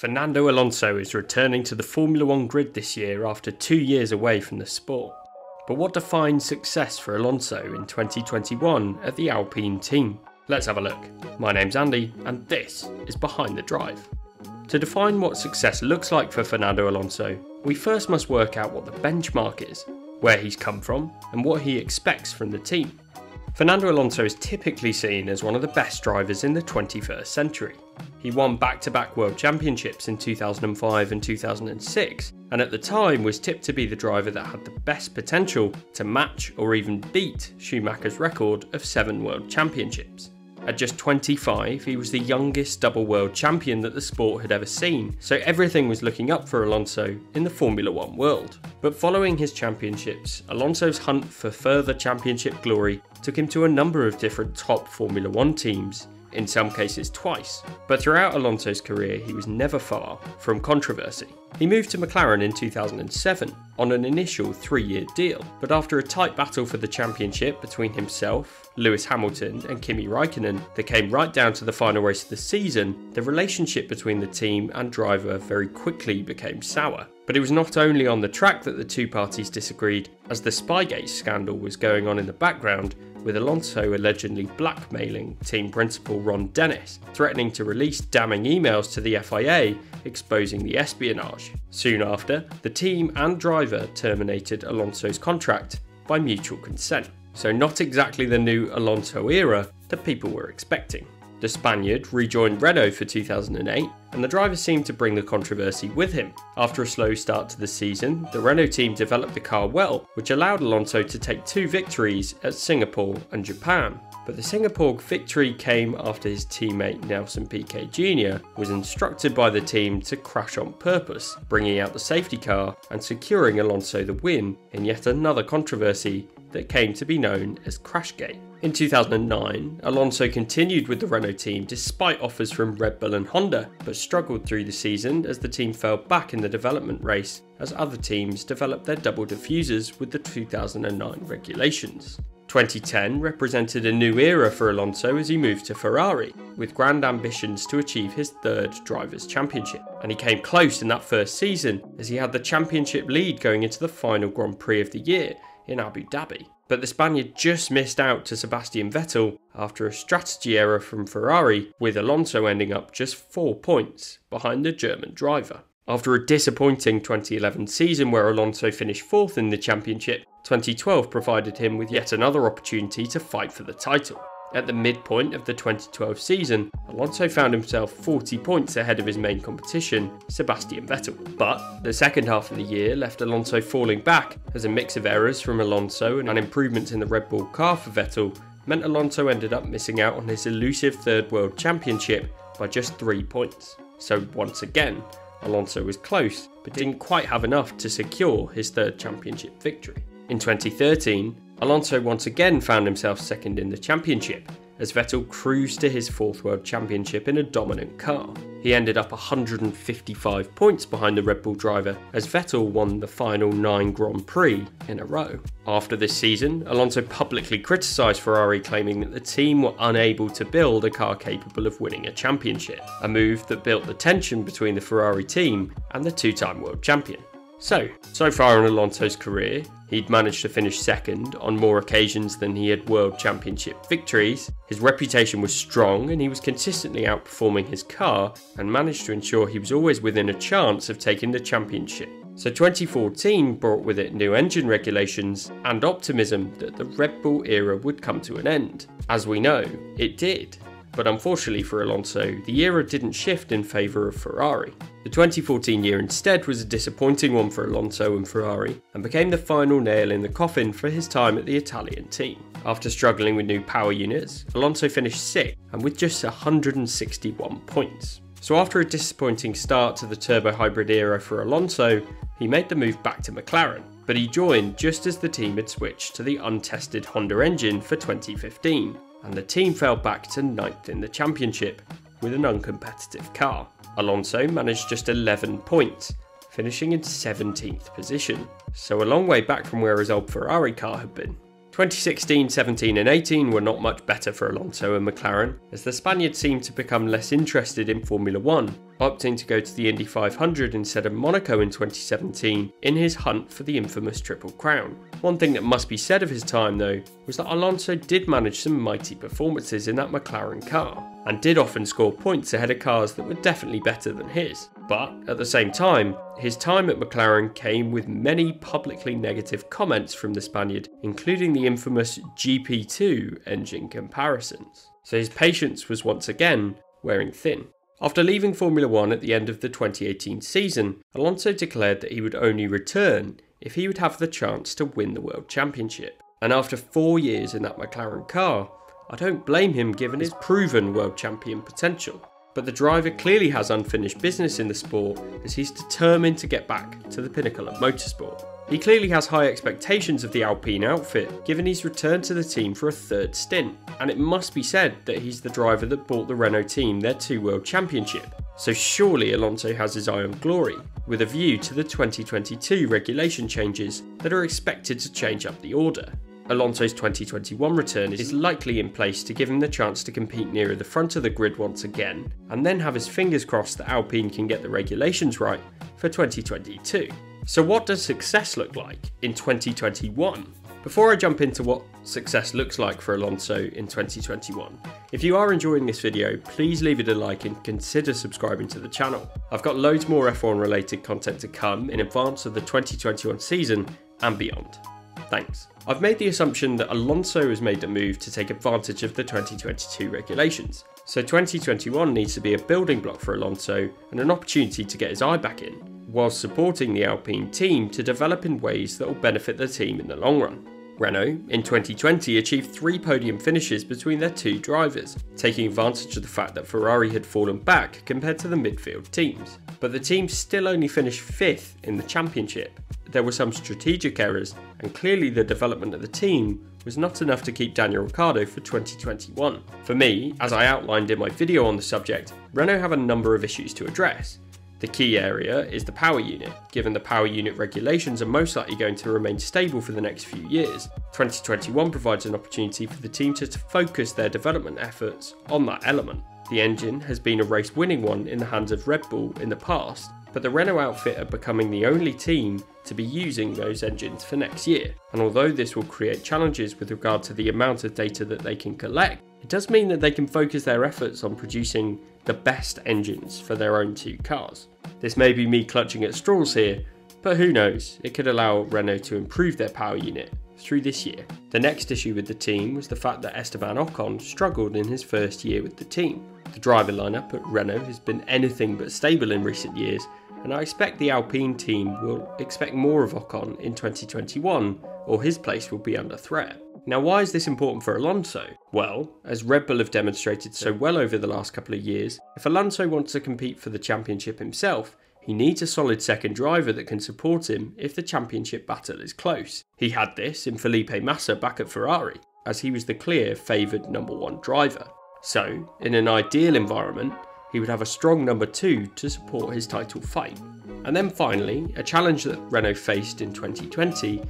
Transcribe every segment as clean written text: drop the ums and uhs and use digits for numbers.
Fernando Alonso is returning to the Formula 1 grid this year after 2 years away from the sport. But what defines success for Alonso in 2021 at the Alpine team? Let's have a look. My name's Andy and this is Behind the Drive. To define what success looks like for Fernando Alonso, we first must work out what the benchmark is, where he's come from and what he expects from the team. Fernando Alonso is typically seen as one of the best drivers in the 21st century. He won back-to-back World Championships in 2005 and 2006, and at the time was tipped to be the driver that had the best potential to match or even beat Schumacher's record of 7 World Championships. At just 25, he was the youngest double world champion that the sport had ever seen, so everything was looking up for Alonso in the Formula 1 world. But following his championships, Alonso's hunt for further championship glory took him to a number of different top Formula 1 teams, in some cases twice. But throughout Alonso's career, he was never far from controversy. He moved to McLaren in 2007 on an initial 3-year deal, but after a tight battle for the championship between himself, Lewis Hamilton and Kimi Raikkonen that came right down to the final race of the season, the relationship between the team and driver very quickly became sour. But it was not only on the track that the two parties disagreed, as the Spygate scandal was going on in the background, with Alonso allegedly blackmailing team principal Ron Dennis, threatening to release damning emails to the FIA exposing the espionage. Soon after, the team and driver terminated Alonso's contract by mutual consent. So not exactly the new Alonso era that people were expecting. The Spaniard rejoined Renault for 2008, and the driver seemed to bring the controversy with him. After a slow start to the season, the Renault team developed the car well, which allowed Alonso to take 2 victories at Singapore and Japan. But the Singapore victory came after his teammate Nelson Piquet Jr. was instructed by the team to crash on purpose, bringing out the safety car and securing Alonso the win in yet another controversy that came to be known as Crashgate. In 2009, Alonso continued with the Renault team despite offers from Red Bull and Honda, but struggled through the season as the team fell back in the development race as other teams developed their double diffusers with the 2009 regulations. 2010 represented a new era for Alonso as he moved to Ferrari, with grand ambitions to achieve his 3rd Drivers' Championship. And he came close in that first season as he had the championship lead going into the final Grand Prix of the year in Abu Dhabi. But the Spaniard just missed out to Sebastian Vettel after a strategy error from Ferrari, with Alonso ending up just 4 points behind the German driver. After a disappointing 2011 season where Alonso finished 4th in the championship, 2012 provided him with yet another opportunity to fight for the title. At the midpoint of the 2012 season, Alonso found himself 40 points ahead of his main competition, Sebastian Vettel. But the second half of the year left Alonso falling back, as a mix of errors from Alonso and improvements in the Red Bull car for Vettel meant Alonso ended up missing out on his elusive 3rd World Championship by just 3 points. So once again, Alonso was close, but didn't quite have enough to secure his 3rd championship victory. In 2013, Alonso once again found himself second in the championship, as Vettel cruised to his 4th World Championship in a dominant car. He ended up 155 points behind the Red Bull driver, as Vettel won the final 9 Grand Prix in a row. After this season, Alonso publicly criticised Ferrari, claiming that the team were unable to build a car capable of winning a championship, a move that built the tension between the Ferrari team and the 2-time world champion. So far in Alonso's career, he'd managed to finish 2nd on more occasions than he had World Championship victories. His reputation was strong and he was consistently outperforming his car and managed to ensure he was always within a chance of taking the championship. So 2014 brought with it new engine regulations and optimism that the Red Bull era would come to an end. As we know, it did. But unfortunately for Alonso, the era didn't shift in favour of Ferrari. The 2014 year instead was a disappointing one for Alonso and Ferrari, and became the final nail in the coffin for his time at the Italian team. After struggling with new power units, Alonso finished 6th and with just 161 points. So after a disappointing start to the turbo hybrid era for Alonso, he made the move back to McLaren, but he joined just as the team had switched to the untested Honda engine for 2015. And the team fell back to 9th in the championship with an uncompetitive car. Alonso managed just 11 points, finishing in 17th position, so a long way back from where his old Ferrari car had been. 2016, 17 and 18 were not much better for Alonso and McLaren, as the Spaniard seemed to become less interested in Formula 1, opting to go to the Indy 500 instead of Monaco in 2017 in his hunt for the infamous Triple Crown. One thing that must be said of his time though was that Alonso did manage some mighty performances in that McLaren car, and did often score points ahead of cars that were definitely better than his. But at the same time, his time at McLaren came with many publicly negative comments from the Spaniard, including the infamous GP2 engine comparisons. So his patience was once again wearing thin. After leaving Formula 1 at the end of the 2018 season, Alonso declared that he would only return if he would have the chance to win the World Championship. And after 4 years in that McLaren car, I don't blame him given his proven world champion potential. But the driver clearly has unfinished business in the sport, as he's determined to get back to the pinnacle of motorsport. He clearly has high expectations of the Alpine outfit, given he's returned to the team for a third stint, and it must be said that he's the driver that brought the Renault team their 2 world championship. So surely Alonso has his eye on glory, with a view to the 2022 regulation changes that are expected to change up the order. Alonso's 2021 return is likely in place to give him the chance to compete nearer the front of the grid once again, and then have his fingers crossed that Alpine can get the regulations right for 2022. So what does success look like in 2021? Before I jump into what success looks like for Alonso in 2021, if you are enjoying this video, please leave it a like and consider subscribing to the channel. I've got loads more F1 related content to come in advance of the 2021 season and beyond. Thanks. I've made the assumption that Alonso has made the move to take advantage of the 2022 regulations, so 2021 needs to be a building block for Alonso and an opportunity to get his eye back in, whilst supporting the Alpine team to develop in ways that will benefit the team in the long run. Renault, in 2020, achieved 3 podium finishes between their 2 drivers, taking advantage of the fact that Ferrari had fallen back compared to the midfield teams. But the team still only finished 5th in the championship. There were some strategic errors, and clearly the development of the team was not enough to keep Daniel Ricciardo for 2021. For me, as I outlined in my video on the subject, Renault have a number of issues to address. The key area is the power unit, given the power unit regulations are most likely going to remain stable for the next few years. 2021 provides an opportunity for the team to focus their development efforts on that element. The engine has been a race-winning one in the hands of Red Bull in the past, but the Renault outfit are becoming the only team to be using those engines for next year. And although this will create challenges with regard to the amount of data that they can collect, it does mean that they can focus their efforts on producing the best engines for their own 2 cars. This may be me clutching at straws here, but who knows, it could allow Renault to improve their power unit through this year. The next issue with the team was the fact that Esteban Ocon struggled in his first year with the team. The driver lineup at Renault has been anything but stable in recent years, and I expect the Alpine team will expect more of Ocon in 2021, or his place will be under threat. Now, why is this important for Alonso? Well, as Red Bull have demonstrated so well over the last couple of years, if Alonso wants to compete for the championship himself, he needs a solid second driver that can support him if the championship battle is close. He had this in Felipe Massa back at Ferrari, as he was the clear favoured number 1 driver. So, in an ideal environment, he would have a strong number 2 to support his title fight. And then finally, a challenge that Renault faced in 2020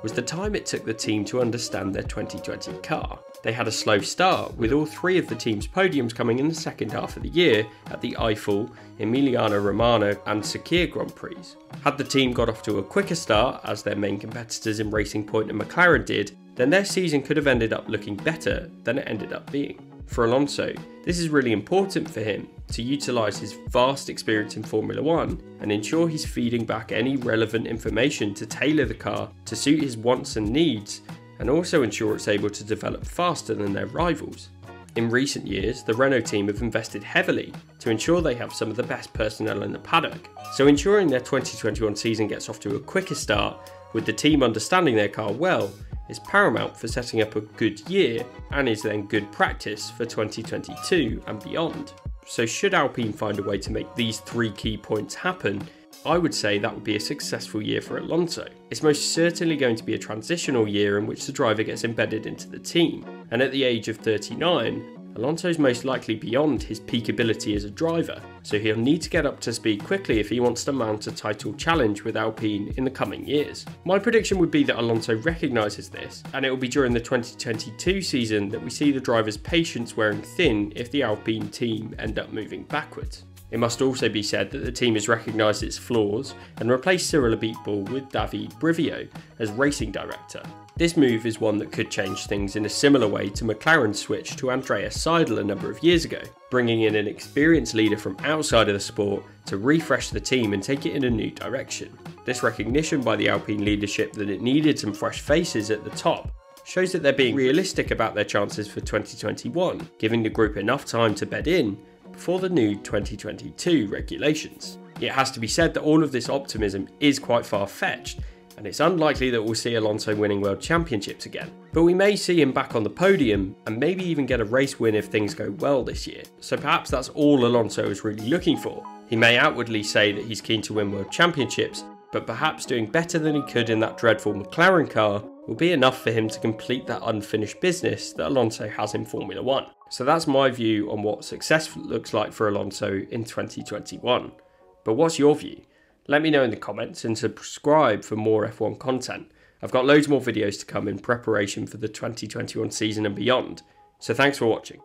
was the time it took the team to understand their 2020 car. They had a slow start, with all 3 of the team's podiums coming in the second half of the year at the Eiffel, Emiliano-Romagna and Sakir Grand Prix. Had the team got off to a quicker start, as their main competitors in Racing Point and McLaren did, then their season could have ended up looking better than it ended up being. For Alonso, this is really important for him to utilise his vast experience in Formula 1 and ensure he's feeding back any relevant information to tailor the car to suit his wants and needs, and also ensure it's able to develop faster than their rivals. In recent years, the Renault team have invested heavily to ensure they have some of the best personnel in the paddock, so ensuring their 2021 season gets off to a quicker start with the team understanding their car well is paramount for setting up a good year, and is then good practice for 2022 and beyond. So should Alpine find a way to make these 3 key points happen, I would say that would be a successful year for Alonso. It's most certainly going to be a transitional year in which the driver gets embedded into the team, and at the age of 39, Alonso's most likely beyond his peak ability as a driver, so he'll need to get up to speed quickly if he wants to mount a title challenge with Alpine in the coming years. My prediction would be that Alonso recognises this, and it will be during the 2022 season that we see the driver's patience wearing thin if the Alpine team end up moving backwards. It must also be said that the team has recognised its flaws and replaced Cyril Abiteboul with David Brivio as racing director. This move is one that could change things in a similar way to McLaren's switch to Andreas Seidl a number of years ago, bringing in an experienced leader from outside of the sport to refresh the team and take it in a new direction. This recognition by the Alpine leadership that it needed some fresh faces at the top shows that they're being realistic about their chances for 2021, giving the group enough time to bed in before the new 2022 regulations. It has to be said that all of this optimism is quite far-fetched, and it's unlikely that we'll see Alonso winning world championships again. But we may see him back on the podium, and maybe even get a race win if things go well this year. So perhaps that's all Alonso is really looking for. He may outwardly say that he's keen to win world championships, but perhaps doing better than he could in that dreadful McLaren car will be enough for him to complete that unfinished business that Alonso has in Formula 1. So that's my view on what success looks like for Alonso in 2021. But what's your view? Let me know in the comments and subscribe for more F1 content. I've got loads more videos to come in preparation for the 2021 season and beyond. So thanks for watching.